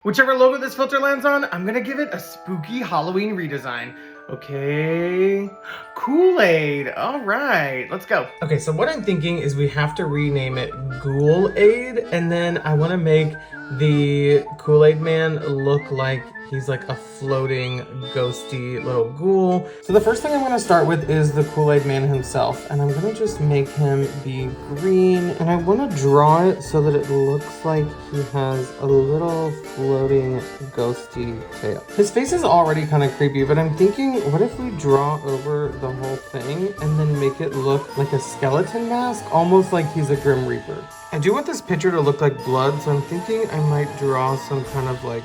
Whichever logo this filter lands on, I'm gonna give it a spooky Halloween redesign. Okay, Kool-Aid. All right, let's go. Okay, so what I'm thinking is we have to rename it Ghoul-Aid, and then I wanna make the Kool-Aid man look like he's like a floating, ghosty little ghoul. So the first thing I'm gonna start with is the Kool-Aid man himself, and I'm gonna just make him be green, and I wanna draw it so that it looks like he has a little floating, ghosty tail. His face is already kind of creepy, but I'm thinking, what if we draw over the whole thing and then make it look like a skeleton mask, almost like he's a Grim Reaper. I do want this picture to look like blood, so I'm thinking I might draw some kind of like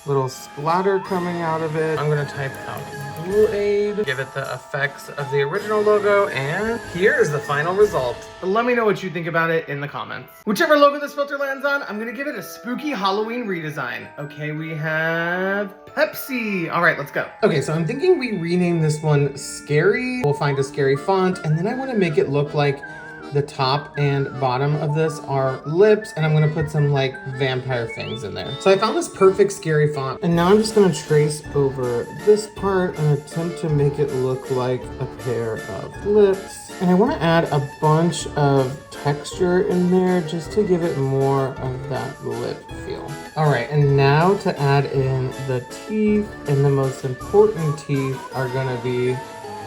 little splatter coming out of it. I'm gonna type out Kool-Aid, give it the effects of the original logo, and here is the final result. Let me know what you think about it in the comments. Whichever logo this filter lands on, I'm gonna give it a spooky Halloween redesign. Okay, we have Pepsi. All right, let's go. Okay, so I'm thinking we rename this one Scary. We'll find a scary font, and then I wanna make it look like the top and bottom of this are lips, and I'm gonna put some like vampire things in there. So I found this perfect scary font, and now I'm just gonna trace over this part and attempt to make it look like a pair of lips. And I wanna add a bunch of texture in there just to give it more of that lip feel. All right, and now to add in the teeth, and the most important teeth are gonna be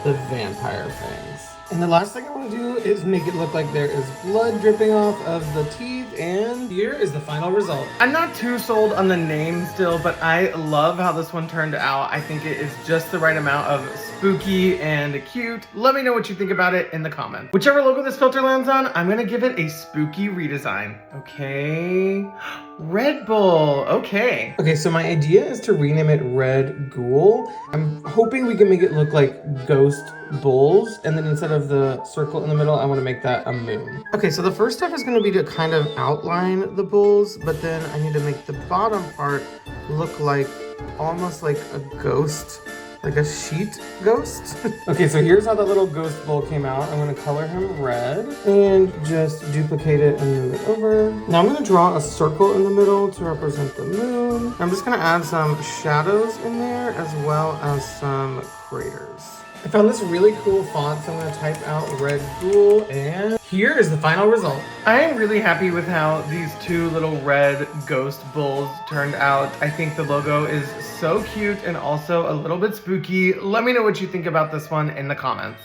the vampire fangs. And the last thing I want to do is make it look like there is blood dripping off of the teeth, and here is the final result. I'm not too sold on the name still, but I love how this one turned out. I think it is just the right amount of spooky and cute. Let me know what you think about it in the comments. Whichever logo this filter lands on, I'm gonna give it a spooky redesign. Okay, Red Bull, okay. Okay, so my idea is to rename it Red Ghoul. I'm hoping we can make it look like ghost bulls, and then instead of the circle in the middle, I want to make that a moon. Okay, so the first step is going to be to kind of outline the bulls, but then I need to make the bottom part look like almost like a ghost, like a sheet ghost. Okay, so here's how that little ghost bull came out. I'm going to color him red and just duplicate it and move it over. Now I'm going to draw a circle in the middle to represent the moon. I'm just going to add some shadows in there as well as some craters. I found this really cool font, so I'm gonna type out Red Ghoul, and here is the final result. I am really happy with how these two little red ghost bulls turned out. I think the logo is so cute and also a little bit spooky. Let me know what you think about this one in the comments.